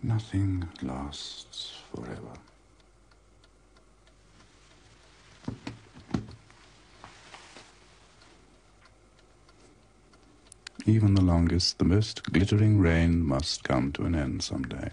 Nothing lasts forever. Even the longest, the most glittering reign must come to an end someday.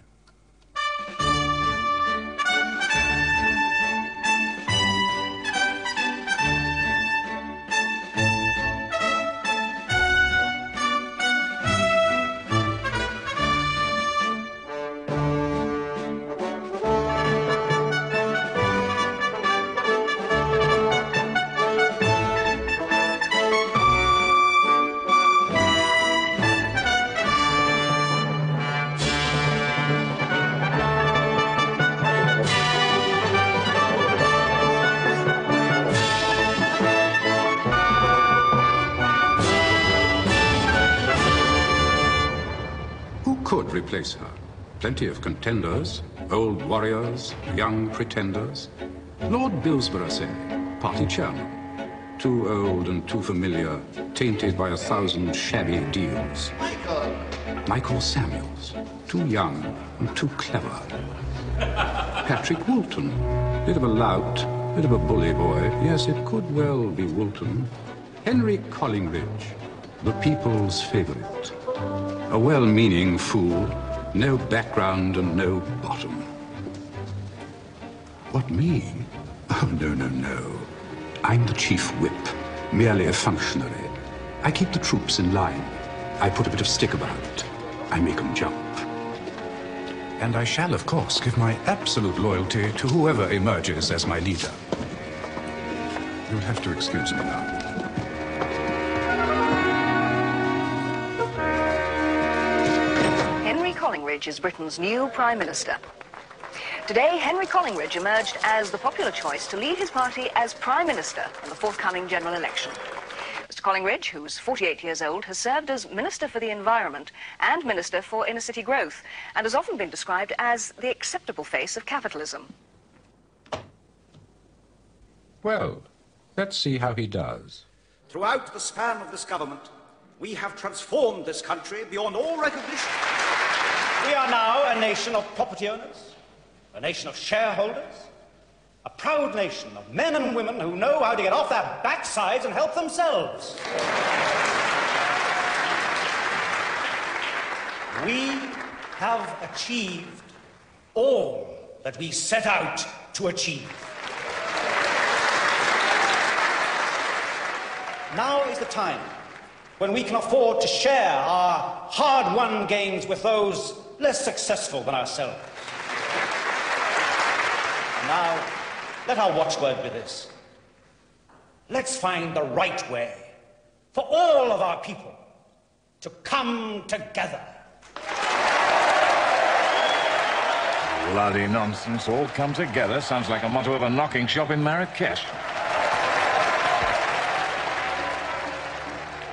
Could replace her. Plenty of contenders, old warriors, young pretenders. Lord Bilsborough, say, party chairman. Too old and too familiar, tainted by 1,000 shabby deals. Michael Samuels, too young and too clever. Patrick Woolton, bit of a lout, bit of a bully boy. Yes, it could well be Woolton. Henry Collingridge, the people's favorite. A well-meaning fool, no background and no bottom. What, me? Oh, no. I'm the chief whip, merely a functionary. I keep the troops in line. I put a bit of stick about it. I make them jump. And I shall, of course, give my absolute loyalty to whoever emerges as my leader. You'll have to excuse me now. Collingridge is Britain's new Prime Minister. Today, Henry Collingridge emerged as the popular choice to lead his party as Prime Minister in the forthcoming general election. Mr. Collingridge, who's 48 years old, has served as Minister for the Environment and Minister for Inner City Growth, and has often been described as the acceptable face of capitalism. Well, let's see how he does. Throughout the span of this government, we have transformed this country beyond all recognition. We are now a nation of property owners, a nation of shareholders, a proud nation of men and women who know how to get off their backsides and help themselves. We have achieved all that we set out to achieve. Now is the time when we can afford to share our hard-won gains with those less successful than ourselves. And now, let our watchword be this. Let's find the right way for all of our people to come together. Bloody nonsense. All come together sounds like a motto of a knocking shop in Marrakesh.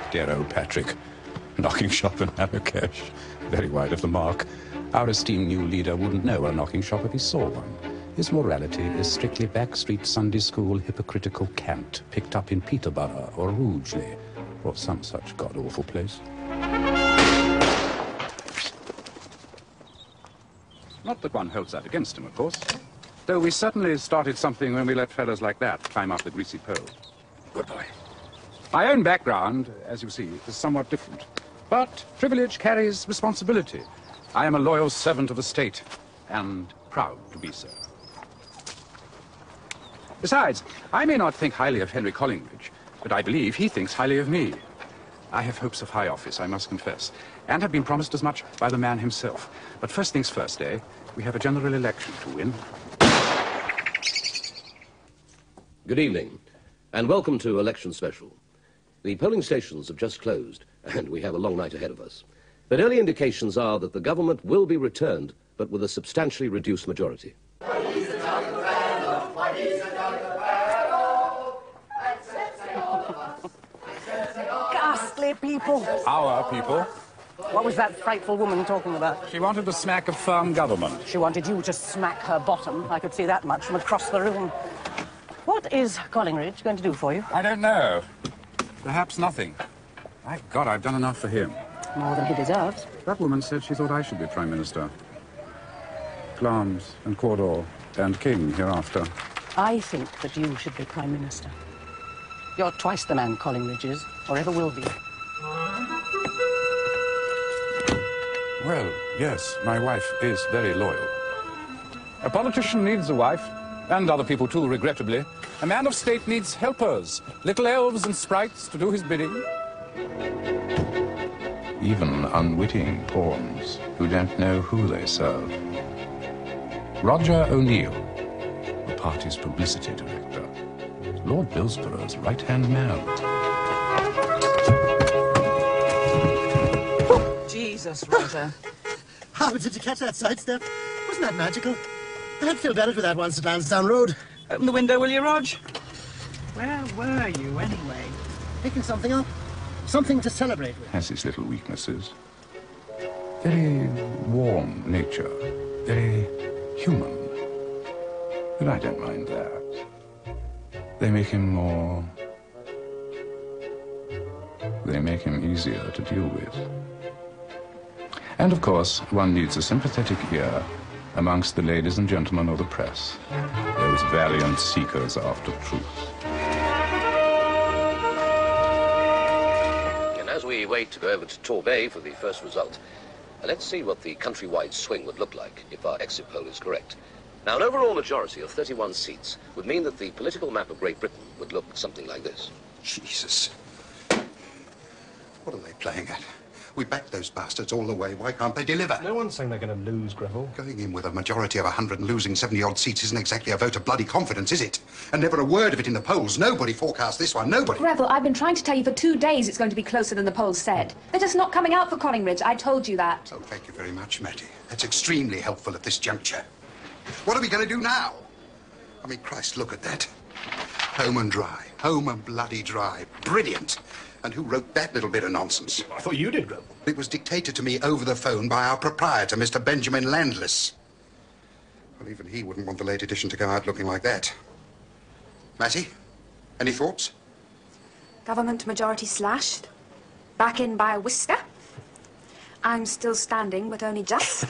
Dear old Patrick, knocking shop in Marrakesh. Very wide of the mark. Our esteemed new leader wouldn't know a knocking shop if he saw one. His morality is strictly backstreet Sunday school hypocritical cant picked up in Peterborough or Rugeley, or some such god-awful place. Not that one holds that against him, of course. Though we certainly started something when we let fellows like that climb up the greasy pole. Good boy. My own background, as you see, is somewhat different. But privilege carries responsibility. I am a loyal servant of the state, and proud to be so. Besides, I may not think highly of Henry Collingridge, but I believe he thinks highly of me. I have hopes of high office, I must confess, and have been promised as much by the man himself. But first things first, eh? We have a general election to win. Good evening, and welcome to Election Special. The polling stations have just closed, and we have a long night ahead of us. But early indications are that the government will be returned, but with a substantially reduced majority. Ghastly people. Our people. What was that frightful woman talking about? She wanted a smack of firm government. She wanted you to smack her bottom. I could see that much from across the room. What is Collingridge going to do for you? I don't know. Perhaps nothing. My God, I've done enough for him. More than he deserves. That woman said she thought I should be Prime Minister. Glamis and Cawdor and King hereafter. I think that you should be Prime Minister. You're twice the man Collingridge is, or ever will be. Well, yes, my wife is very loyal. A politician needs a wife, and other people too, regrettably. A man of state needs helpers, little elves and sprites to do his bidding. Even unwitting pawns who don't know who they serve. Roger O'Neill, the party's publicity director. Lord Bilsborough's right-hand man. Jesus, Roger. How did you catch that sidestep? Wasn't that magical? I'd feel better with that once at Lansdowne Road. Open the window, will you, Rog? Where were you, anyway? Picking something up. Something to celebrate with. Has his little weaknesses. Very warm nature. Very human. But I don't mind that. They make him more... They make him easier to deal with. And, of course, one needs a sympathetic ear amongst the ladies and gentlemen of the press. Those valiant seekers after truth. And as we wait to go over to Torbay for the first result, let's see what the countrywide swing would look like if our exit poll is correct. Now, an overall majority of 31 seats would mean that the political map of Great Britain would look something like this. Jesus. What are they playing at? We backed those bastards all the way. Why can't they deliver? No one's saying they're going to lose, Greville. Going in with a majority of 100 and losing 70-odd seats isn't exactly a vote of bloody confidence, is it? And never a word of it in the polls. Nobody forecast this one. Nobody. Greville, I've been trying to tell you for 2 days it's going to be closer than the polls said. They're just not coming out for Collingridge. I told you that. Oh, thank you very much, Matty. That's extremely helpful at this juncture. What are we going to do now? I mean, Christ, look at that. Home and dry. Home and bloody dry. Brilliant. And who wrote that little bit of nonsense? I thought you did, Greville. It was dictated to me over the phone by our proprietor, Mr. Benjamin Landless. Well, even he wouldn't want the late edition to go out looking like that. Matty, any thoughts? Government majority slashed. Back in by a whisker. I'm still standing, but only just.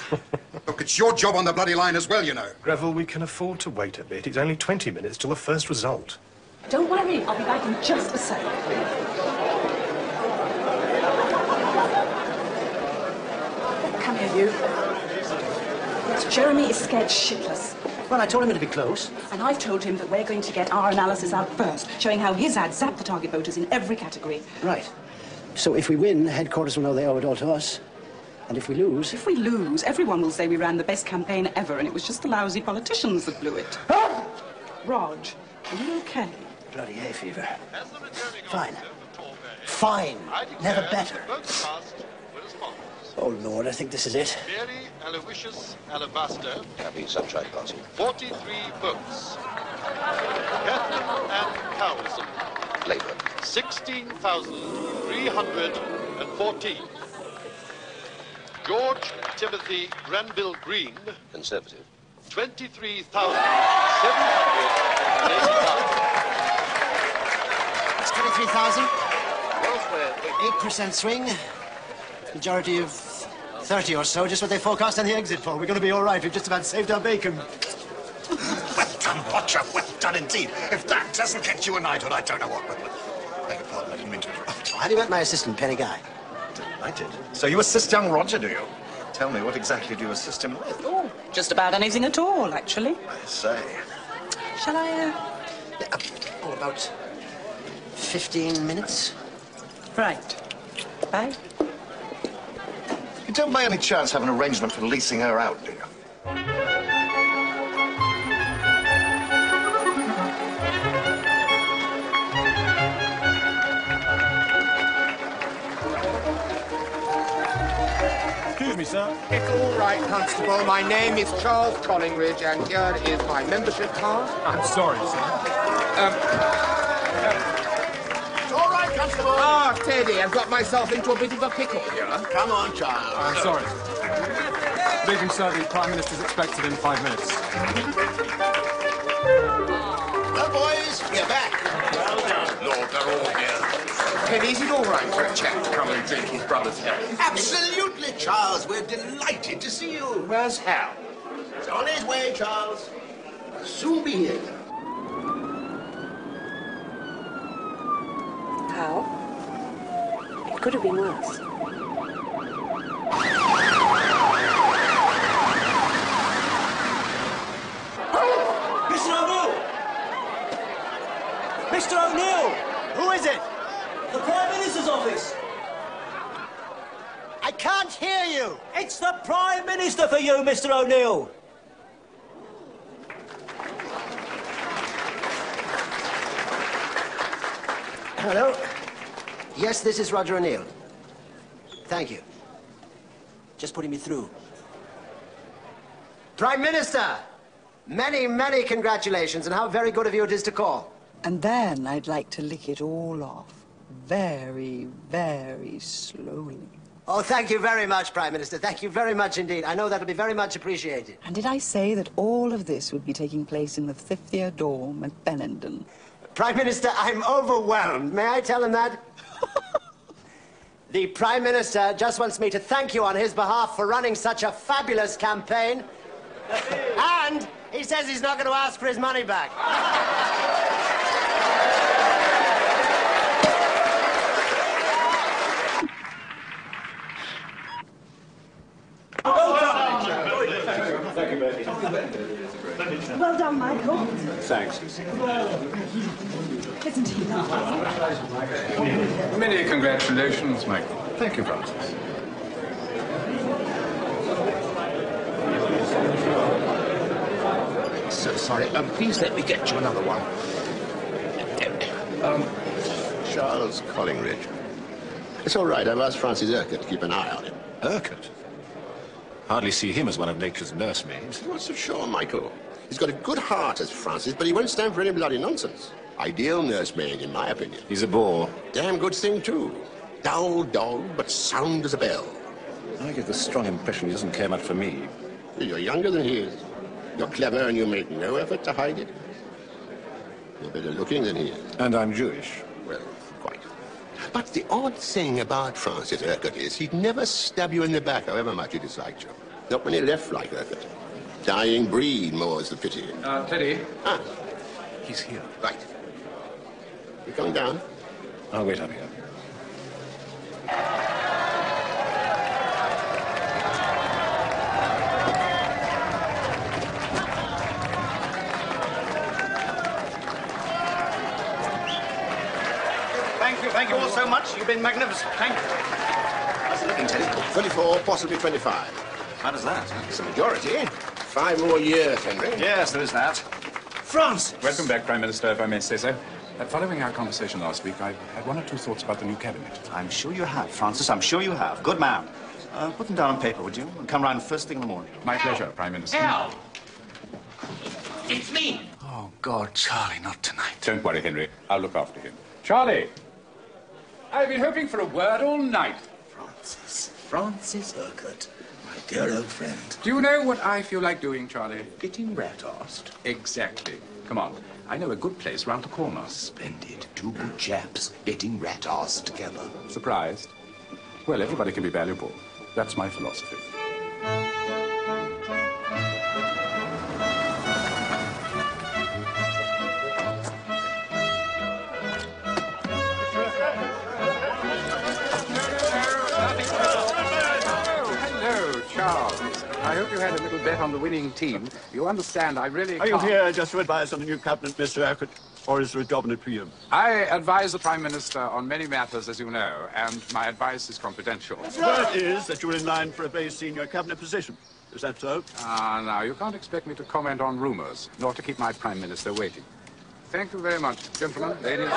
Look, it's your job on the bloody line as well, you know. Greville, we can afford to wait a bit. It's only 20 minutes till the first result. Don't worry, I'll be back in just a second. Come here, you. Jeremy is scared shitless. Well, I told him it'd be close. And I've told him that we're going to get our analysis out first, showing how his ad zapped the target voters in every category. Right. So if we win, headquarters will know they owe it all to us. And if we lose... If we lose, everyone will say we ran the best campaign ever, and it was just the lousy politicians that blew it. Rog, are you okay? Bloody hay fever. Fine. Fine. Never better. Oh, Lord, I think this is it. Mary Aloysius Alabaster. Happy Sunshine Party. 43 votes. Catherine Ann Cowson. Labour. 16,314. George Timothy Granville Green. Conservative. 23,785. That's 23,000. 8% swing. Majority of 30 or so, just what they forecast on the exit poll. We're going to be all right. We've just about saved our bacon. Well done, Roger. Well done indeed. If that doesn't get you a knighthood, I don't know what will. Beg your pardon, I didn't mean to interrupt. How do you met my assistant, Penny Guy? Delighted. So you assist young Roger, do you? Tell me, what exactly do you assist him with? Oh, just about anything at all, actually. I say. Shall I, All about 15 minutes. Right. Bye. You don't by any chance have an arrangement for leasing her out, do you? Excuse me, sir. It's all right, Constable. My name is Charles Collingridge, and here is my membership card. I'm sorry, sir. It's all right, Constable. Ah, Teddy, I've got myself into a bit of a pickle here. Come on, Charles. I'm sorry. Good evening, sir. The Prime Minister's expected in 5 minutes. Well, boys, we're back. Well done. Lord, they're all here. Teddy, is it all right for a chap to come and drink his brother's health? Absolutely, Charles. We're delighted to see you. Where's Hal? He's on his way, Charles. He'll soon be here. How? It could have been worse. Mr. O'Neill! Mr. O'Neill! Who is it? The Prime Minister's office! I can't hear you! It's the Prime Minister for you, Mr. O'Neill! Hello? Yes, this is Roger O'Neill. Thank you. Just putting me through. Prime Minister! Many, many congratulations, and how very good of you it is to call. And then I'd like to lick it all off. Very, very slowly. Oh, thank you very much, Prime Minister. Thank you very much indeed. I know that'll be very much appreciated. And did I say that all of this would be taking place in the 5th year dorm at Benenden? Prime Minister, I'm overwhelmed. May I tell him that? The Prime Minister just wants me to thank you on his behalf for running such a fabulous campaign. And he says he's not going to ask for his money back. Well done, Michael. Thanks, Lucy. Isn't he lovely? Many congratulations, Michael. Thank you, Francis. So sorry. Please let me get you another one. Charles Collingridge. It's all right. I've asked Francis Urquhart to keep an eye on him. Urquhart? Hardly see him as one of nature's nursemaids. Not so sure, Michael. He's got a good heart as Francis, but he won't stand for any bloody nonsense. Ideal nursemaid, in my opinion. He's a bore. Damn good thing, too. Dull dog, but sound as a bell. I get the strong impression he doesn't care much for me. You're younger than he is. You're clever and you make no effort to hide it. You're better looking than he is. And I'm Jewish. Well, quite. But the odd thing about Francis Urquhart is he'd never stab you in the back, however much he disliked you. Not when he left like Urquhart. Dying breed, more's the pity. Teddy. Ah, He's here. right. You coming down? I'll wait up here. Thank you all so much. You've been magnificent. Thank you. How's it looking, Teddy? 24, possibly 25. How does that? It's a majority. 5 more years, Henry. Yes, there is that. Francis! Welcome back, Prime Minister, if I may say so. Following our conversation last week, I've had one or two thoughts about the new cabinet. I'm sure you have, Francis. I'm sure you have. Good man. Put them down on paper, would you? And come round first thing in the morning. My pleasure, Prime Minister. Al! It's me! Oh, God, Charlie, not tonight. Don't worry, Henry. I'll look after him. Charlie! I've been hoping for a word all night. Francis Urquhart, my dear old friend. Do you know what I feel like doing, Charlie? Getting rat-arsed. Exactly. Come on. I know a good place round the corner. Splendid. Two good chaps getting rat-arsed together. Surprised? Well, everybody can be valuable. That's my philosophy. I hope you had a little bet on the winning team. You understand, I really Are you can't. here just to advise on the new cabinet, Mr. Urquhart, or is there a job in it for you? I advise the Prime Minister on many matters, as you know, and my advice is confidential. The word is that you're in line for a very senior cabinet position. Is that so? Now, you can't expect me to comment on rumors, nor to keep my Prime Minister waiting. Thank you very much, gentlemen, ladies.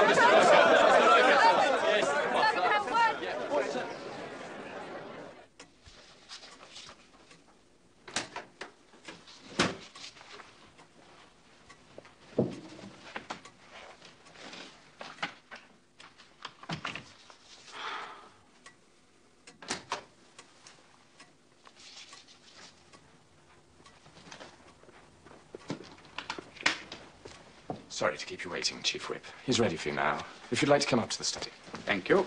Sorry to keep you waiting, Chief Whip. He's ready for you now. If you'd like to come up to the study. Thank you.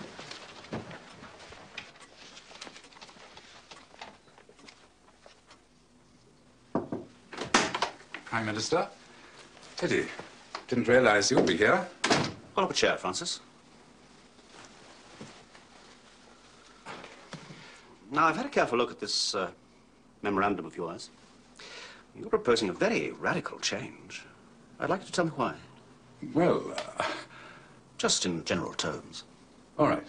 Prime Minister. Pity. Didn't realize you'd be here. Pull up a chair, Francis. Now, I've had a careful look at this memorandum of yours. You're proposing a very radical change. I'd like you to tell me why. Well, just in general terms. All right.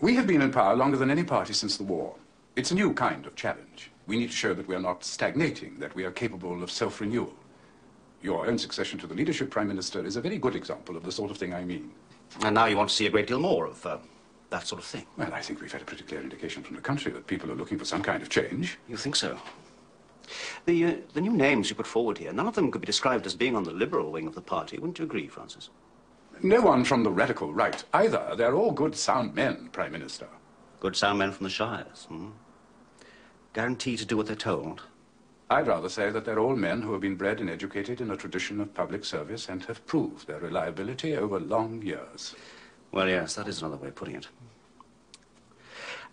We have been in power longer than any party since the war. It's a new kind of challenge. We need to show that we are not stagnating, that we are capable of self-renewal. Your own succession to the leadership, Prime Minister, is a very good example of the sort of thing I mean. And now you want to see a great deal more of that sort of thing. Well, I think we've had a pretty clear indication from the country that people are looking for some kind of change. You think so? The new names you put forward here, none of them could be described as being on the liberal wing of the party. Wouldn't you agree, Francis? No one from the radical right, either. They're all good, sound men, Prime Minister. Good, sound men from the shires, hmm? Guaranteed to do what they're told? I'd rather say that they're all men who have been bred and educated in a tradition of public service and have proved their reliability over long years. Well, yes, that is another way of putting it.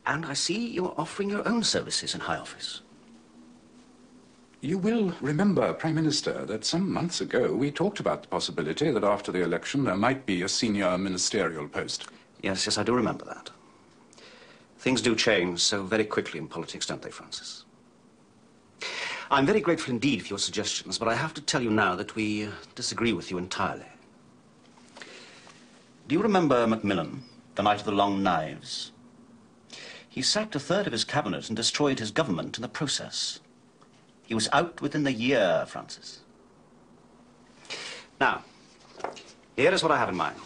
And I see you're offering your own services in high office. You will remember, Prime Minister, that some months ago we talked about the possibility that after the election there might be a senior ministerial post. Yes, yes, I do remember that. Things do change so very quickly in politics, don't they, Francis? I'm very grateful indeed for your suggestions, but I have to tell you now that we disagree with you entirely. Do you remember Macmillan, the Knight of the Long Knives? He sacked a third of his cabinet and destroyed his government in the process. He was out within the year, Francis. Now, here is what I have in mind.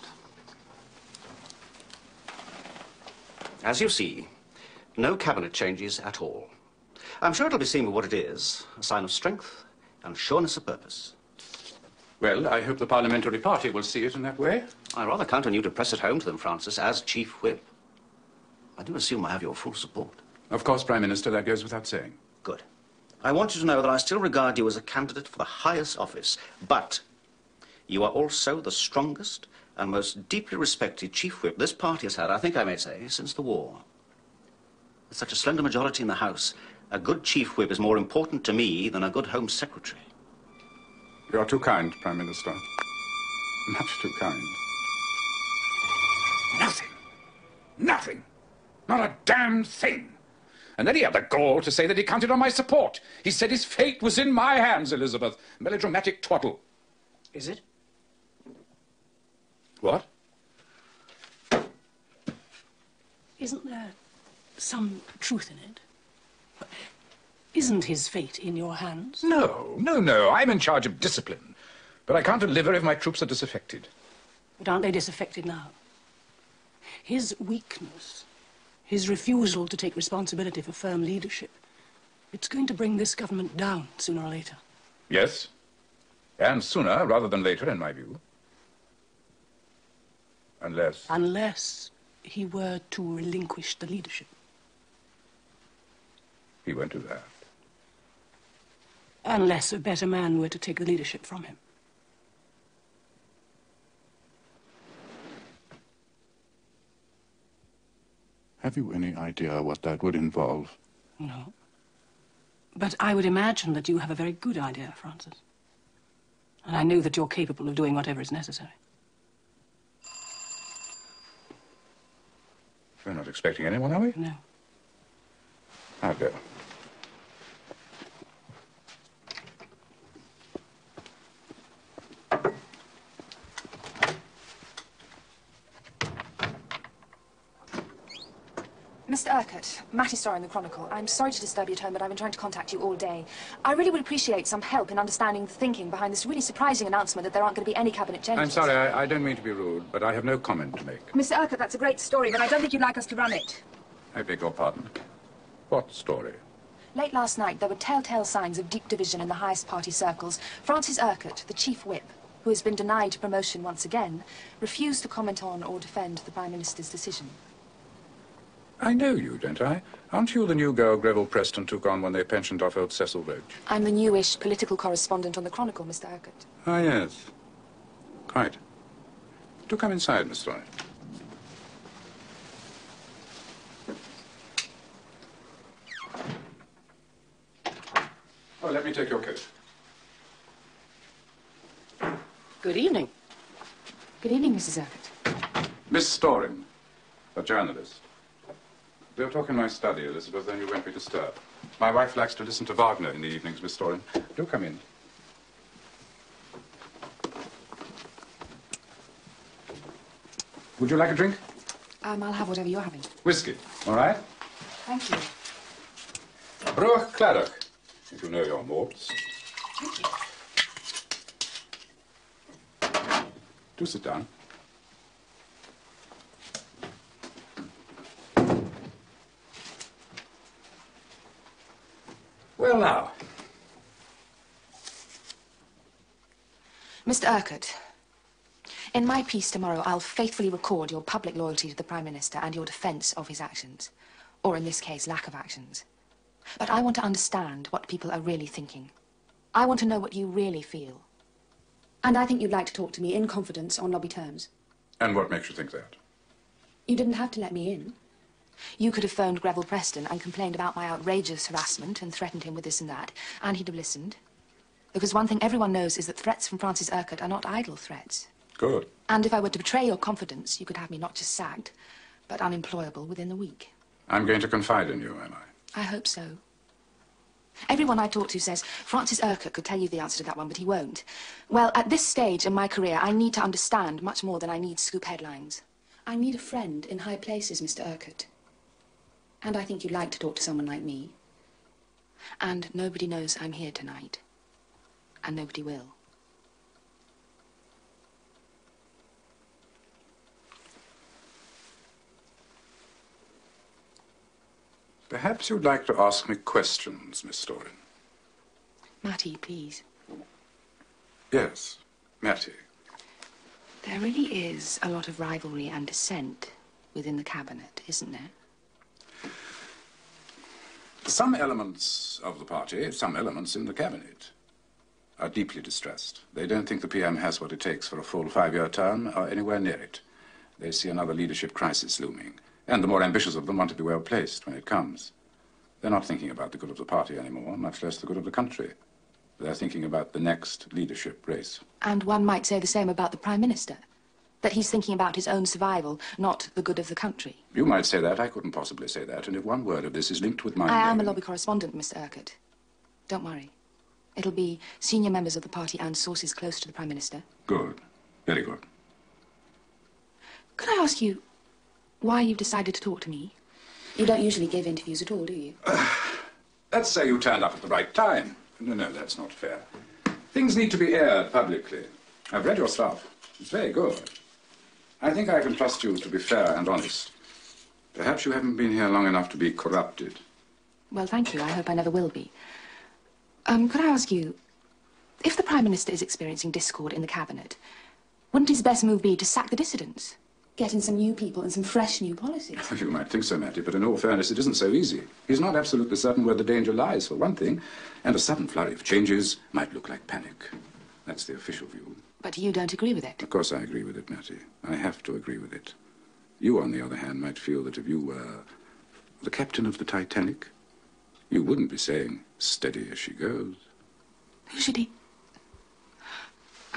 As you see, no cabinet changes at all. I'm sure it'll be seen for what it is, a sign of strength and sureness of purpose. Well, I hope the parliamentary party will see it in that way. I rather count on you to press it home to them, Francis, as Chief Whip. I do assume I have your full support. Of course, Prime Minister, that goes without saying. Good. I want you to know that I still regard you as a candidate for the highest office, but you are also the strongest and most deeply respected Chief Whip this party has had, I think I may say, since the war. With such a slender majority in the House, a good Chief Whip is more important to me than a good Home Secretary. You're too kind, Prime Minister. Much too kind. Nothing. Nothing. Not a damn thing. And then he had the gall to say that he counted on my support. He said his fate was in my hands, Elizabeth. Melodramatic twaddle. Is it? What? Isn't there some truth in it? Isn't his fate in your hands? No, no, no. I'm in charge of discipline. But I can't deliver if my troops are disaffected. But aren't they disaffected now? His weakness, his refusal to take responsibility for firm leadership, it's going to bring this government down sooner or later. Yes. And sooner rather than later, in my view. Unless... Unless he were to relinquish the leadership. He won't do that. Unless a better man were to take the leadership from him. Have you any idea what that would involve? No. But I would imagine that you have a very good idea, Francis. And I know that you're capable of doing whatever is necessary. We're not expecting anyone, are we? No. I'll go. Mr. Urquhart, Mattie Starr in the Chronicle. I'm sorry to disturb your tone, but I've been trying to contact you all day. I really would appreciate some help in understanding the thinking behind this really surprising announcement that there aren't going to be any cabinet changes. I'm sorry, I don't mean to be rude, but I have no comment to make. Mr. Urquhart, that's a great story, but I don't think you'd like us to run it. I beg your pardon. What story? Late last night, there were telltale signs of deep division in the highest party circles. Francis Urquhart, the Chief Whip, who has been denied promotion once again, refused to comment on or defend the Prime Minister's decision. I know you, don't I? Aren't you the new girl Greville Preston took on when they pensioned off old Cecil Roach? I'm the newish political correspondent on the Chronicle, Mr. Urquhart. Ah, yes. Quite. Do come inside, Miss Roy. Oh, let me take your coat. Good evening. Good evening, Mrs. Urquhart. Miss Storing, a journalist. We'll talk in my study, Elizabeth, then you won't be disturbed. My wife likes to listen to Wagner in the evenings, Miss Storing. Do come in. Would you like a drink? I'll have whatever you're having. Whiskey, all right? Thank you. Broek Claddock, if you know your malts. Thank you. Do sit down. Well, now. Mr. Urquhart, in my piece tomorrow, I'll faithfully record your public loyalty to the Prime Minister and your defence of his actions. Or in this case, lack of actions. But I want to understand what people are really thinking. I want to know what you really feel. And I think you'd like to talk to me in confidence on lobby terms. And what makes you think that? You didn't have to let me in. You could have phoned Greville Preston and complained about my outrageous harassment and threatened him with this and that, and he'd have listened. Because one thing everyone knows is that threats from Francis Urquhart are not idle threats. Good. And if I were to betray your confidence, you could have me not just sacked, but unemployable within the week. I'm going to confide in you, am I? I hope so. Everyone I talk to says Francis Urquhart could tell you the answer to that one, but he won't. Well, at this stage in my career, I need to understand much more than I need scoop headlines. I need a friend in high places, Mr. Urquhart. And I think you'd like to talk to someone like me. And nobody knows I'm here tonight. And nobody will. Perhaps you'd like to ask me questions, Miss Storing. Mattie, please. Yes, Mattie. There really is a lot of rivalry and dissent within the cabinet, isn't there? Some elements of the party, some elements in the cabinet, are deeply distressed. They don't think the PM has what it takes for a full 5-year term or anywhere near it. They see another leadership crisis looming. And the more ambitious of them want to be well placed when it comes. They're not thinking about the good of the party anymore, much less the good of the country. They're thinking about the next leadership race. And one might say the same about the Prime Minister. That he's thinking about his own survival, not the good of the country. You might say that. I couldn't possibly say that. And if one word of this is linked with my I am name... a lobby correspondent, Mr. Urquhart. Don't worry. It'll be senior members of the party and sources close to the Prime Minister. Good. Very good. Could I ask you why you've decided to talk to me? You don't usually give interviews at all, do you? Let's say you turned up at the right time. No, that's not fair. Things need to be aired publicly. I've read your stuff. It's very good. I think I can trust you to be fair and honest. Perhaps you haven't been here long enough to be corrupted. Well, thank you. I hope I never will be. Could I ask you, if the Prime Minister is experiencing discord in the Cabinet, wouldn't his best move be to sack the dissidents? Get in some new people and some fresh new policies? You might think so, Mattie, but in all fairness, it isn't so easy. He's not absolutely certain where the danger lies, for one thing, and a sudden flurry of changes might look like panic. That's the official view. But you don't agree with it? Of course I agree with it, Mattie. I have to agree with it. You, on the other hand, might feel that if you were the captain of the Titanic, you wouldn't be saying, steady as she goes. Who should he...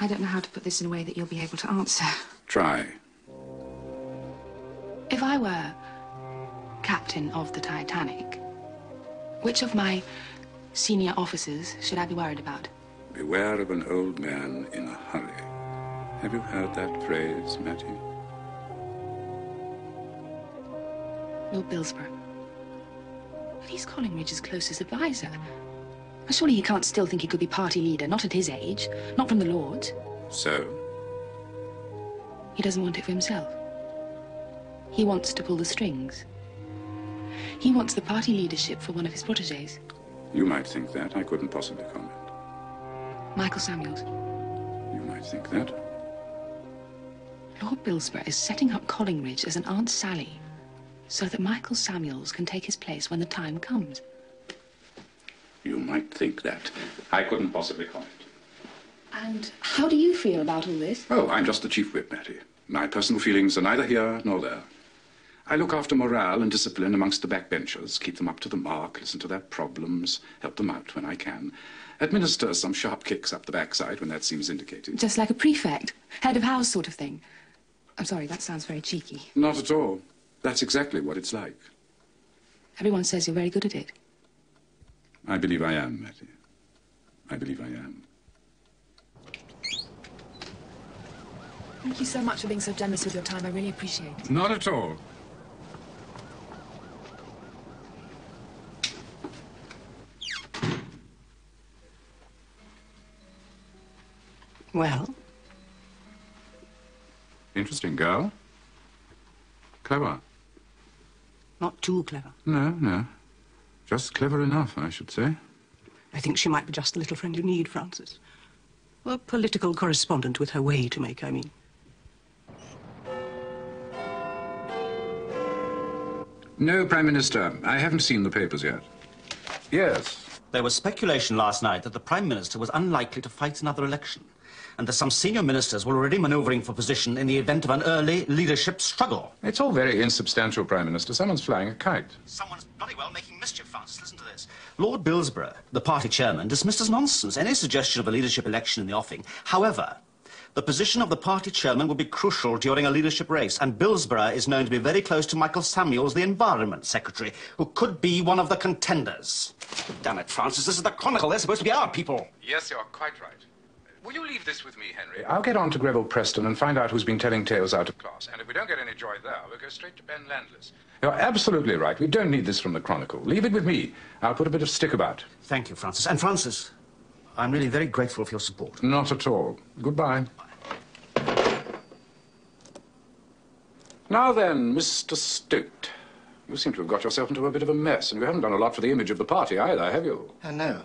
I don't know how to put this in a way that you'll be able to answer. Try. If I were captain of the Titanic, which of my senior officers should I be worried about? Beware of an old man in a hurry. Have you heard that phrase, Mattie? Lord Bilsborough. But he's Collingridge's closest advisor. Surely he can't still think he could be party leader, not at his age, not from the Lords. So? He doesn't want it for himself. He wants to pull the strings. He wants the party leadership for one of his protégés. You might think that. I couldn't possibly comment. Michael Samuels. You might think that. Lord Bilsborough is setting up Collingridge as an Aunt Sally so that Michael Samuels can take his place when the time comes. You might think that. I couldn't possibly comment. And how do you feel about all this? Oh, I'm just the chief whip, Mattie. My personal feelings are neither here nor there. I look after morale and discipline amongst the backbenchers, keep them up to the mark, listen to their problems, help them out when I can, administer some sharp kicks up the backside when that seems indicated. Just like a prefect, head of house sort of thing. I'm sorry, that sounds very cheeky. Not at all. That's exactly what it's like. Everyone says you're very good at it. I believe I am, Mattie. I believe I am. Thank you so much for being so generous with your time. I really appreciate it. Not at all. Well? Interesting girl. Clever. Not too clever. No, no. Just clever enough, I should say. I think she might be just the little friend you need, Francis. A political correspondent with her way to make, I mean. No, Prime Minister. I haven't seen the papers yet. Yes. There was speculation last night that the Prime Minister was unlikely to fight another election, and that some senior ministers were already manoeuvring for position in the event of an early leadership struggle. It's all very insubstantial, Prime Minister. Someone's flying a kite. Someone's bloody well making mischief, Francis. Listen to this. Lord Bilsborough, the party chairman, dismissed as nonsense any suggestion of a leadership election in the offing. However, the position of the party chairman will be crucial during a leadership race, and Bilsborough is known to be very close to Michael Samuels, the Environment Secretary, who could be one of the contenders. Damn it, Francis, this is the Chronicle. They're supposed to be our people. Yes, you're quite right. Will you leave this with me, Henry? I'll get on to Greville Preston and find out who's been telling tales out of class. And if we don't get any joy there, we'll go straight to Ben Landless. You're absolutely right. We don't need this from the Chronicle. Leave it with me. I'll put a bit of stick about. Thank you, Francis. And Francis, I'm really very grateful for your support. Not at all. Goodbye. Now then, Mr. Stoat, you seem to have got yourself into a bit of a mess, and you haven't done a lot for the image of the party either, have you? No.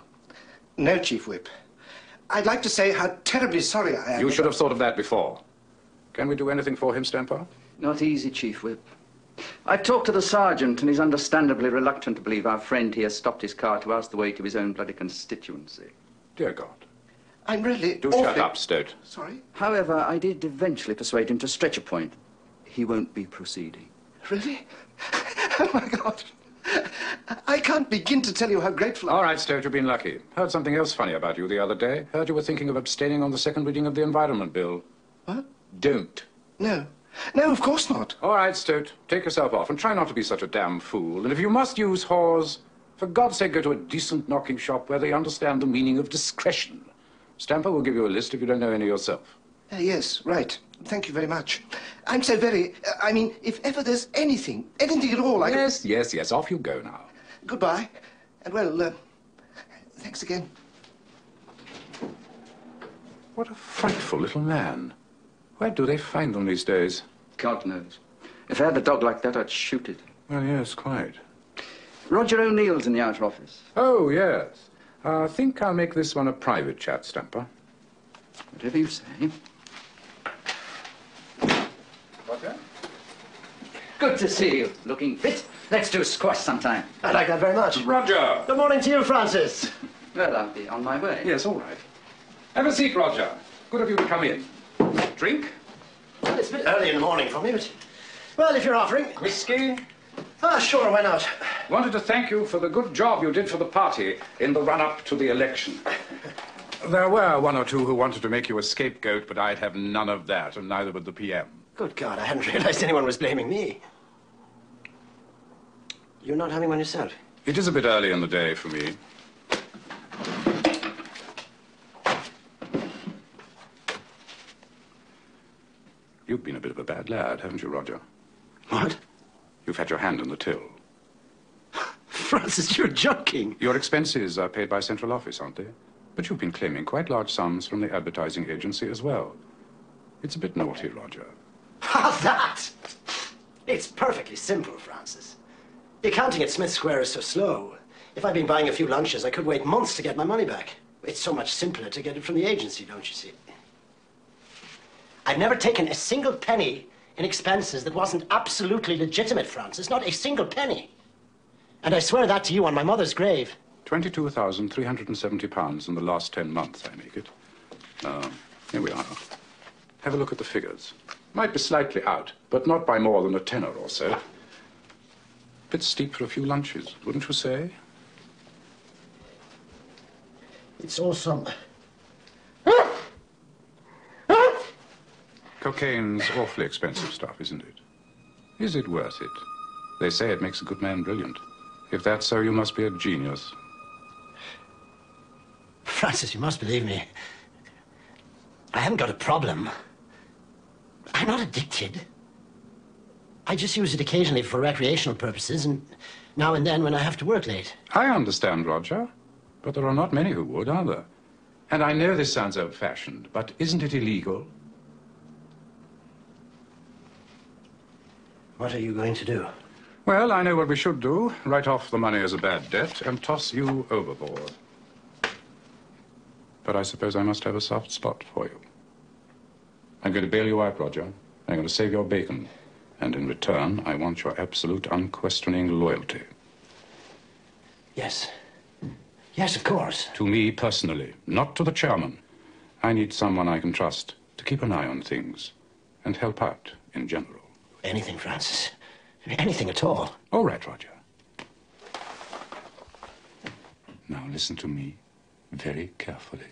No, Chief Whip. I'd like to say how terribly sorry I am. You should have thought of that before. Can we do anything for him, Stamper? Not easy, Chief Whip. I've talked to the sergeant, and he's understandably reluctant to believe our friend here stopped his car to ask the way to his own bloody constituency. Dear God. I'm really Do awfully... shut up, Stoat. Sorry? However, I did eventually persuade him to stretch a point. He won't be proceeding. Really? Oh, my God. I can't begin to tell you how grateful I am. All right, Stoat, you've been lucky. Heard something else funny about you the other day. Heard you were thinking of abstaining on the second reading of the Environment Bill. What? Don't. No. No, of course not. All right, Stoat, take yourself off and try not to be such a damn fool. And if you must use whores, for God's sake, go to a decent knocking shop where they understand the meaning of discretion. Stamper will give you a list if you don't know any yourself. Yes, right. Thank you very much. I'm so very... I mean, if ever there's anything at all, I... Yes, yes, yes. Off you go now. Goodbye. And, well, thanks again. What a frightful little man. Where do they find them these days? God knows. If I had a dog like that, I'd shoot it. Well, yes, quite. Roger O'Neill's in the outer office. Oh, yes. I think I'll make this one a private chat, Stamper. Whatever you say. Roger? Good to see you. Looking fit. Let's do a squash sometime. I like that very much. Roger! Good morning to you, Francis. Well, I'll be on my way. Yes, all right. Have a seat, Roger. Good of you to come in. Drink? Well, it's a bit early in the morning for me, but... Well, if you're offering... Whiskey? Ah, sure, why not? Wanted to thank you for the good job you did for the party in the run-up to the election. There were one or two who wanted to make you a scapegoat, but I'd have none of that, and neither would the PM. Good God, I hadn't realized anyone was blaming me. You're not having one yourself? It is a bit early in the day for me. You've been a bit of a bad lad, haven't you, Roger? What? You've had your hand in the till. Francis, you're joking. Your expenses are paid by central office, aren't they? But you've been claiming quite large sums from the advertising agency as well. It's a bit naughty, Roger. How's that? It's perfectly simple, Francis. The accounting at Smith Square is so slow. If I'd been buying a few lunches, I could wait months to get my money back. It's so much simpler to get it from the agency, don't you see? I've never taken a single penny in expenses that wasn't absolutely legitimate, Francis. Not a single penny. And I swear that to you on my mother's grave. £22,370 in the last 10 months, I make it. Here we are. Have a look at the figures. Might be slightly out, but not by more than a tenner or so. bit steep for a few lunches, wouldn't you say? It's all some... Cocaine's awfully expensive stuff, isn't it? Is it worth it? They say it makes a good man brilliant. If that's so, you must be a genius. Francis, you must believe me. I haven't got a problem. I'm not addicted. I just use it occasionally for recreational purposes and now and then when I have to work late. I understand, Roger, but there are not many who would, are there? And I know this sounds old-fashioned, but isn't it illegal? What are you going to do? Well, I know what we should do. Write off the money as a bad debt and toss you overboard. But I suppose I must have a soft spot for you. I'm going to bail you out, Roger. I'm going to save your bacon. And in return, I want your absolute, unquestioning loyalty. Yes. Yes, of course. To me personally, not to the chairman. I need someone I can trust to keep an eye on things and help out in general. Anything, Francis. Anything at all. All right, Roger. Now listen to me very carefully.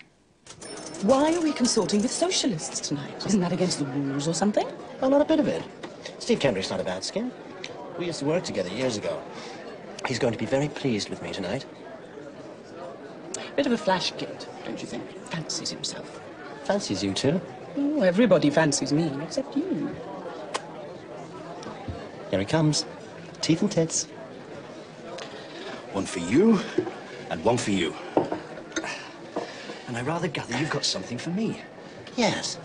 Why are we consorting with socialists tonight? Isn't that against the rules or something? Oh, not a bit of it. Steve Kendrick's not a bad skin. We used to work together years ago. He's going to be very pleased with me tonight. Bit of a flash kid, don't you think? Fancies himself. Fancies you too? Oh, everybody fancies me, except you. Here he comes. Teeth and tits. One for you, and one for you. And I rather gather you've got something for me. Yes.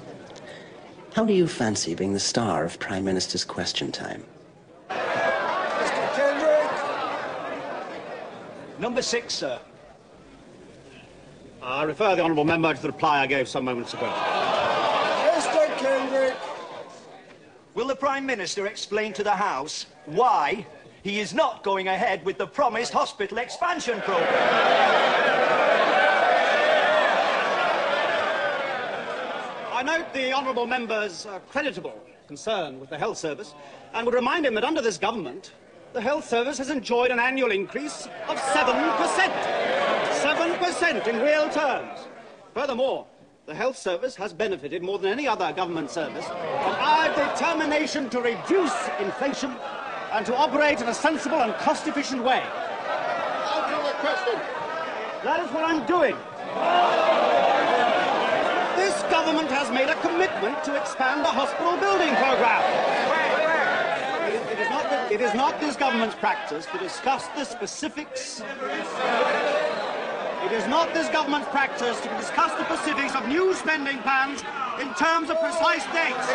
How do you fancy being the star of Prime Minister's Question Time? Mr. Kendrick! Number 6, sir. I refer the honourable member to the reply I gave some moments ago. Mr. Kendrick! Will the Prime Minister explain to the House why he is not going ahead with the promised hospital expansion programme? I note the honourable member's creditable concern with the health service and would remind him that under this government, the health service has enjoyed an annual increase of 7%. 7% in real terms. Furthermore, the health service has benefited more than any other government service from our determination to reduce inflation and to operate in a sensible and cost-efficient way. Answer the question. That is what I'm doing. This government has made a commitment to expand the hospital building program. It is not this government's practice to discuss the specifics. It is not this government's practice to discuss the specifics of new spending plans in terms of precise dates.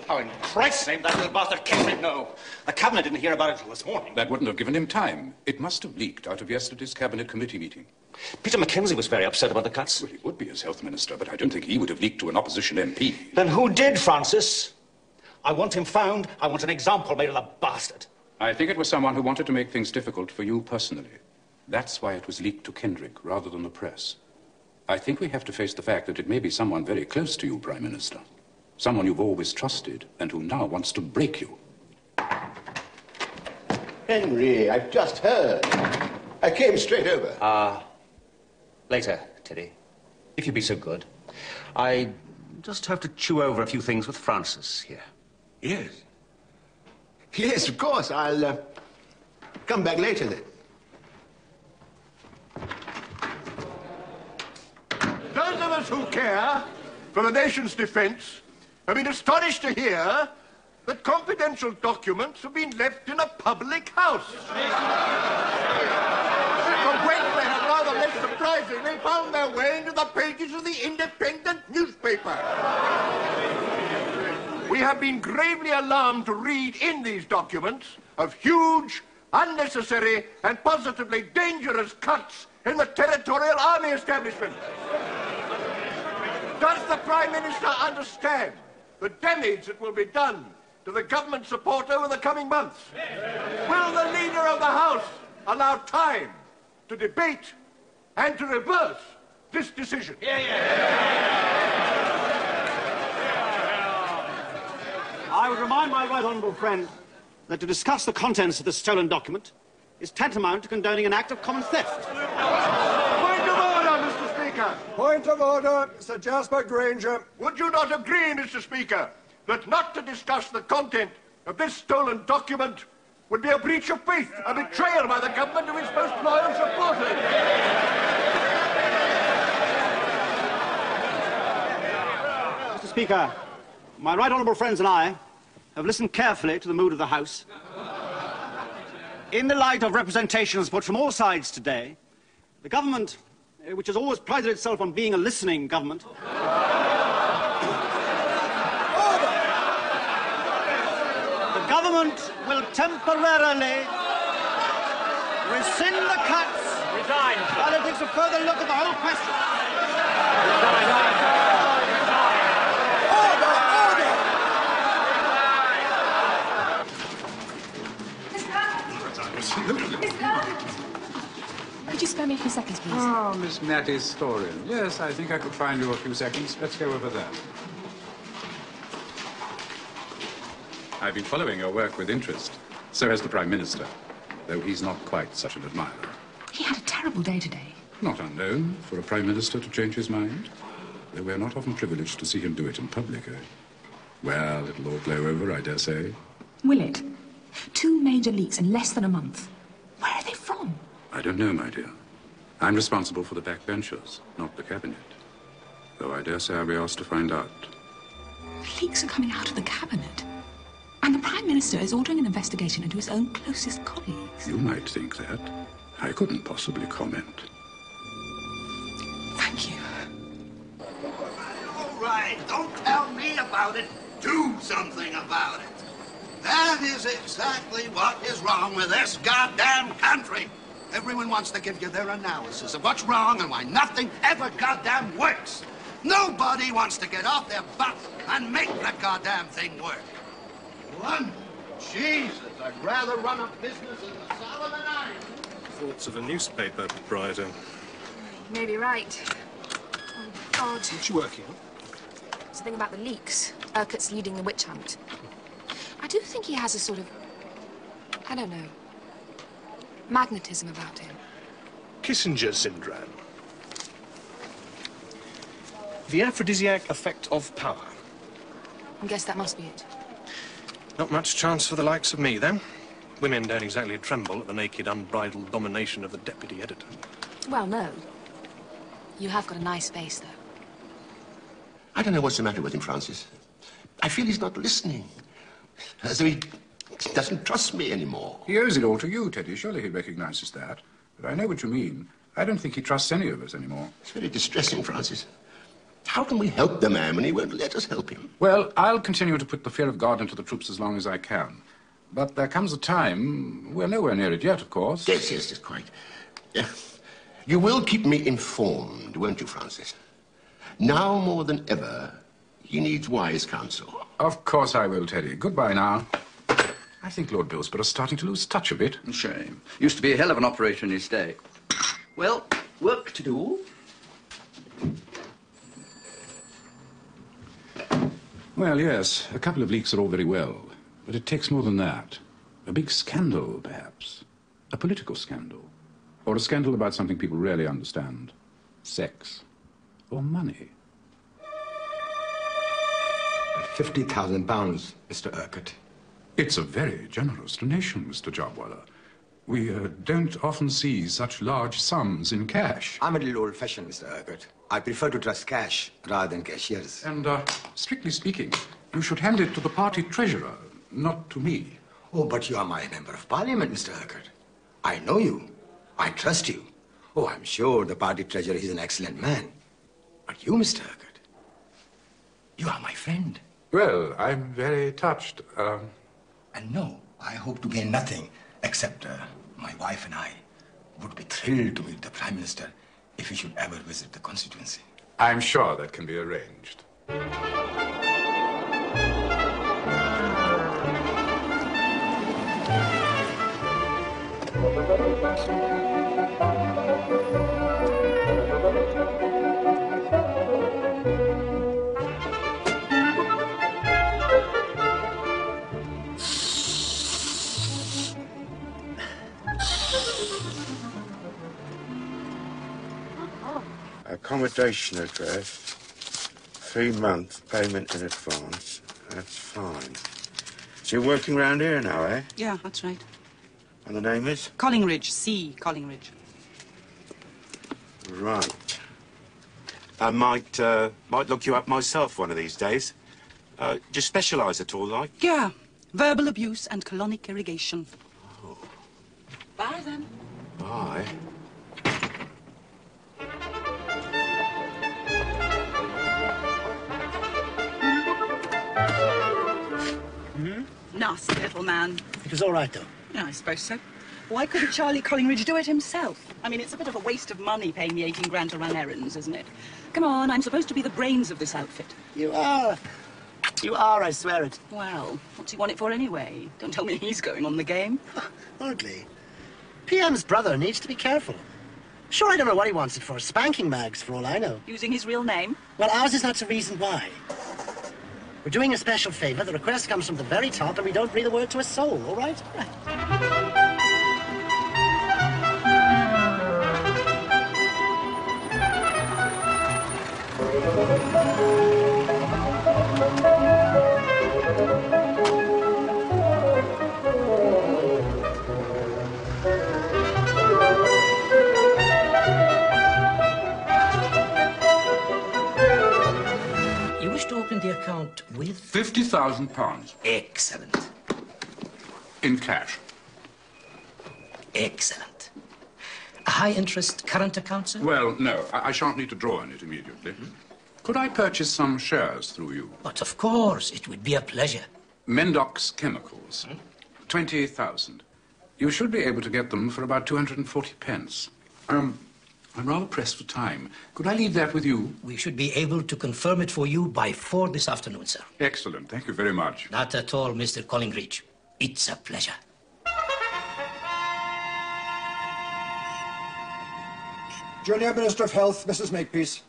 How in Christ's name that little bastard Kendrick know? The Cabinet didn't hear about it until this morning. That wouldn't have given him time. It must have leaked out of yesterday's Cabinet Committee meeting. Peter Mackenzie was very upset about the cuts. Well, he would be as health minister, but I don't think he would have leaked to an opposition MP. Then who did, Francis? I want him found. I want an example made of the bastard. I think it was someone who wanted to make things difficult for you personally. That's why it was leaked to Kendrick rather than the press. I think we have to face the fact that it may be someone very close to you, Prime Minister. Someone you've always trusted and who now wants to break you. Henry, I've just heard. I came straight over. Later, Teddy. If you'd be so good. I just have to chew over a few things with Francis here. Yes. Yes, of course. I'll come back later then. Those of us who care for the nation's defense have been astonished to hear that confidential documents have been left in a public house. But when they have rather less surprisingly found their way into the pages of the Independent newspaper. We have been gravely alarmed to read in these documents of huge unnecessary and positively dangerous cuts in the Territorial Army establishment. Does the Prime Minister understand the damage that will be done to the government support over the coming months? Will the Leader of the House allow time to debate and to reverse this decision? I would remind my right honourable friend that to discuss the contents of the stolen document is tantamount to condoning an act of common theft. Point of order, Mr. Speaker. Point of order, Sir Jasper Granger. Would you not agree, Mr. Speaker, that not to discuss the content of this stolen document would be a breach of faith, a betrayal by the government of its most loyal supporters? Mr. Speaker, my right honourable friends and I have listened carefully to the mood of the House. In the light of representations put from all sides today, the government, which has always prided itself on being a listening government, the government will temporarily rescind the cuts while it takes a further look at the whole question. Could you spare me a few seconds, please? Oh, Miss Mattie Storin. Yes, I think I could find you a few seconds. Let's go over there. I've been following your work with interest. So has the Prime Minister, though he's not quite such an admirer. He had a terrible day today. Not unknown for a Prime Minister to change his mind. Though we're not often privileged to see him do it in public, eh? Well, it'll all blow over, I dare say. Will it? 2 major leaks in less than a month. Where are they from? I don't know, my dear. I'm responsible for the backbenchers, not the Cabinet. Though I dare say I'll be asked to find out. The leaks are coming out of the Cabinet. And the Prime Minister is ordering an investigation into his own closest colleagues. You might think that. I couldn't possibly comment. Thank you. All right, don't tell me about it. Do something about it. That is exactly what is wrong with this goddamn country. Everyone wants to give you their analysis of what's wrong and why nothing ever goddamn works. Nobody wants to get off their butt and make the goddamn thing work. London, Jesus, I'd rather run a business in the Solomon Islands. Thoughts of a newspaper proprietor. You may be right. Oh, God. What's you working on? It's the thing about the leaks. Urquhart's leading the witch hunt. I do think he has a sort of, I don't know, magnetism about him. Kissinger syndrome. The aphrodisiac effect of power. I guess that must be it. Not much chance for the likes of me, then. Women don't exactly tremble at the naked, unbridled domination of the deputy editor. Well, no. You have got a nice face, though. I don't know what's the matter with him, Francis. I feel he's not listening. As though he doesn't trust me anymore. He owes it all to you, Teddy. Surely he recognizes that. But I know what you mean. I don't think he trusts any of us anymore. It's very distressing, Francis. How can we help the man when he won't let us help him? Well, I'll continue to put the fear of God into the troops as long as I can. But there comes a time, we're nowhere near it yet, of course. Yes, quite. Yeah. You will keep me informed, won't you, Francis? Now more than ever, he needs wise counsel. Of course I will, Teddy. Goodbye now. I think Lord Bilsborough's starting to lose touch a bit. Shame. Used to be a hell of an operation in his day. Well, work to do. Well, yes, a couple of leaks are all very well. But it takes more than that. A big scandal, perhaps. A political scandal. Or a scandal about something people really understand. Sex. Or money. £50,000, Mr. Urquhart. It's a very generous donation, Mr. Jobwaller. We don't often see such large sums in cash. I'm a little old-fashioned, Mr. Urquhart. I prefer to trust cash rather than cashiers. And, strictly speaking, you should hand it to the party treasurer, not to me. Oh, but you are my member of parliament, Mr. Urquhart. I know you. I trust you. Oh, I'm sure the party treasurer is an excellent man. But you, Mr. Urquhart, you are my friend. Well, I'm very touched. And no, I hope to gain nothing Except my wife and I would be thrilled to meet the Prime Minister if he should ever visit the constituency. I'm sure that can be arranged. Accommodation address, 3-month payment in advance. That's fine. So you're working round here now, eh? Yeah, that's right. And the name is? Collingridge, C. Collingridge. Right. I might look you up myself one of these days. Do you specialise at all, like? Yeah, verbal abuse and colonic irrigation. Oh. Bye, then. Bye. Nasty little man. It was all right, though. Yeah, I suppose so. Why couldn't Charlie Collingridge do it himself? I mean, it's a bit of a waste of money paying me 18 grand to run errands, isn't it? Come on, I'm supposed to be the brains of this outfit. You are. You are, I swear it. Well, what's he want it for anyway? Don't tell me he's going on the game. Hardly. PM's brother needs to be careful. Sure, I don't know what he wants it for. Spanking mags, for all I know. Using his real name? Well, ours is not the reason why. We're doing a special favour. The request comes from the very top, and we don't breathe a word to a soul, all right? Right. You wish to open the account with? £50,000. Excellent. In cash. Excellent. A high-interest current account, sir? Well, no, I shan't need to draw on it immediately. Could I purchase some shares through you? But of course, it would be a pleasure. Mendox Chemicals. 20,000. You should be able to get them for about 240 pence. I'm rather pressed for time. Could I leave that with you? We should be able to confirm it for you by 4 this afternoon, sir. Excellent. Thank you very much. Not at all, Mr. Collingridge. It's a pleasure. Junior Minister of Health, Mrs. Makepeace.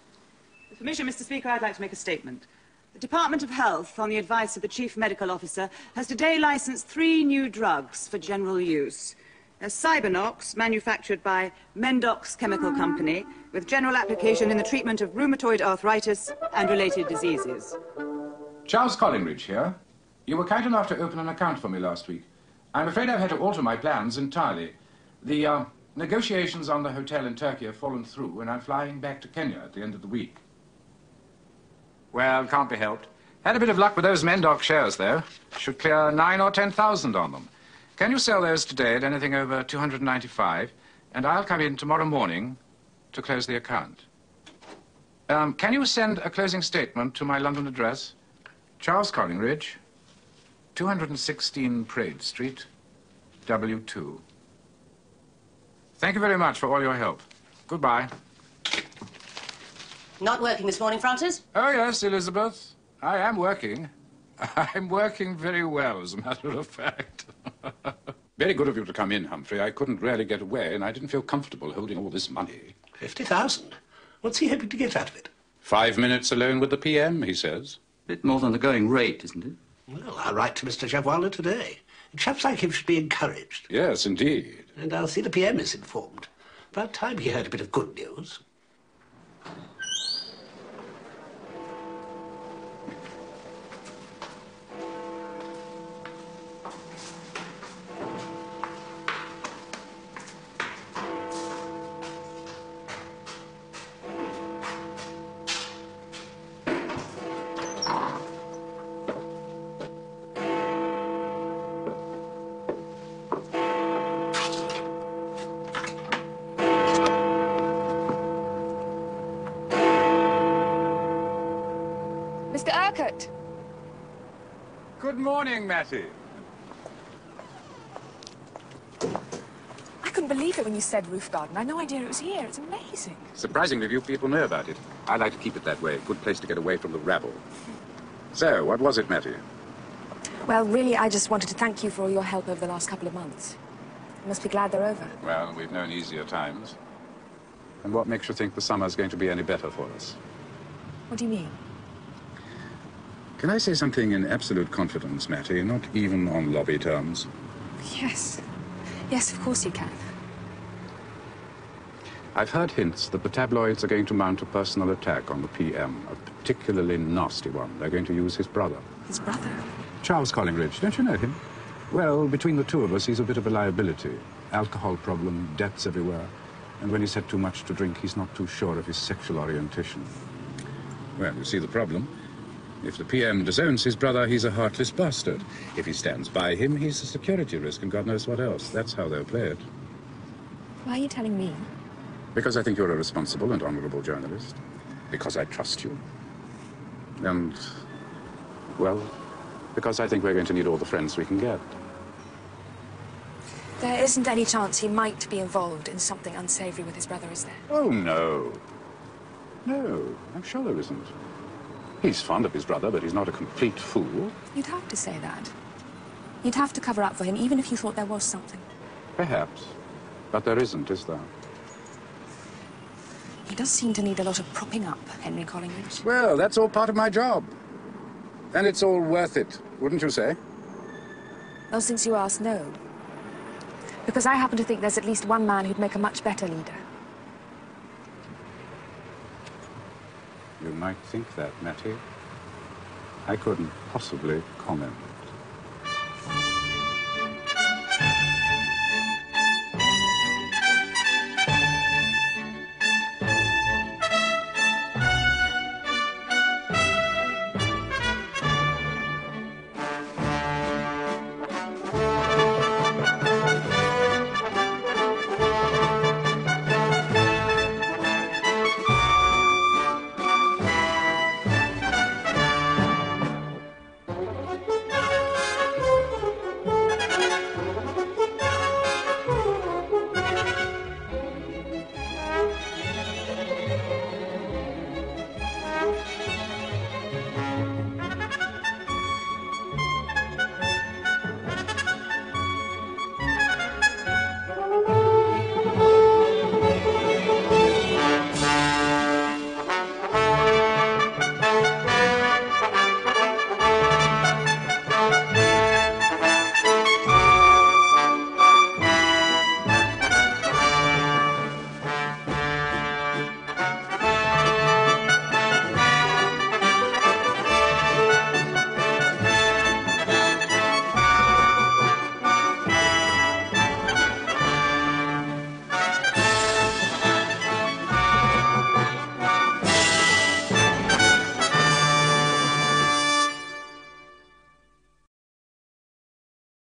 With permission, Mr. Speaker, I'd like to make a statement. The Department of Health, on the advice of the Chief Medical Officer, has today licensed 3 new drugs for general use. Cybernox, manufactured by Mendox Chemical Company, with general application in the treatment of rheumatoid arthritis and related diseases. Charles Collingridge here. You were kind enough to open an account for me last week. I'm afraid I've had to alter my plans entirely. The negotiations on the hotel in Turkey have fallen through, and I'm flying back to Kenya at the end of the week. Well, can't be helped. Had a bit of luck with those Mendoc shares, though. Should clear 9 or 10,000 on them. Can you sell those today at anything over 295? And I'll come in tomorrow morning to close the account. Can you send a closing statement to my London address? Charles Collingridge, 216 Praed Street, W2. Thank you very much for all your help. Goodbye. Not working this morning, Francis? Oh, yes, Elizabeth. I am working. I'm working very well, as a matter of fact. Very good of you to come in, Humphrey. I couldn't really get away, and I didn't feel comfortable holding all this money. 50,000? What's he hoping to get out of it? 5 minutes alone with the PM, he says. Bit more than the going rate, isn't it? Well, I'll write to Mr. Chevwalder today. Chaps like him should be encouraged. Yes, indeed. And I'll see the PM is informed. About time he heard a bit of good news. Mr. Urquhart. Good morning, Mattie. couldn't believe it when you said roof garden. I had no idea it was here. It's amazing. Surprisingly few people know about it. I like to keep it that way. Good place to get away from the rabble. So, what was it, Mattie? Well, really, I just wanted to thank you for all your help over the last couple of months. You must be glad they're over. Well, we've known easier times. And what makes you think the summer's going to be any better for us? What do you mean? Can I say something in absolute confidence, Mattie? Not even on lobby terms. Yes. Yes, of course you can. I've heard hints that the tabloids are going to mount a personal attack on the PM, a particularly nasty one. They're going to use his brother. His brother? Charles Collingridge. Don't you know him? Well, between the two of us, he's a bit of a liability. Alcohol problem, debts everywhere. And when he's had too much to drink, he's not too sure of his sexual orientation. Well, you see the problem. If the PM disowns his brother, he's a heartless bastard. If he stands by him, he's a security risk and God knows what else. That's how they'll play it. Why are you telling me? Because I think you're a responsible and honorable journalist. Because I trust you. And, well, because I think we're going to need all the friends we can get. There isn't any chance he might be involved in something unsavory with his brother, is there? Oh, no. No, I'm sure there isn't. He's fond of his brother, but he's not a complete fool. You'd have to say that. You'd have to cover up for him, even if you thought there was something. Perhaps. But there isn't, is there? He does seem to need a lot of propping up, Henry Collingridge. Well, that's all part of my job. And it's all worth it, wouldn't you say? Well, since you asked, no. Because I happen to think there's at least one man who'd make a much better leader. You might think that, Mattie. I couldn't possibly comment.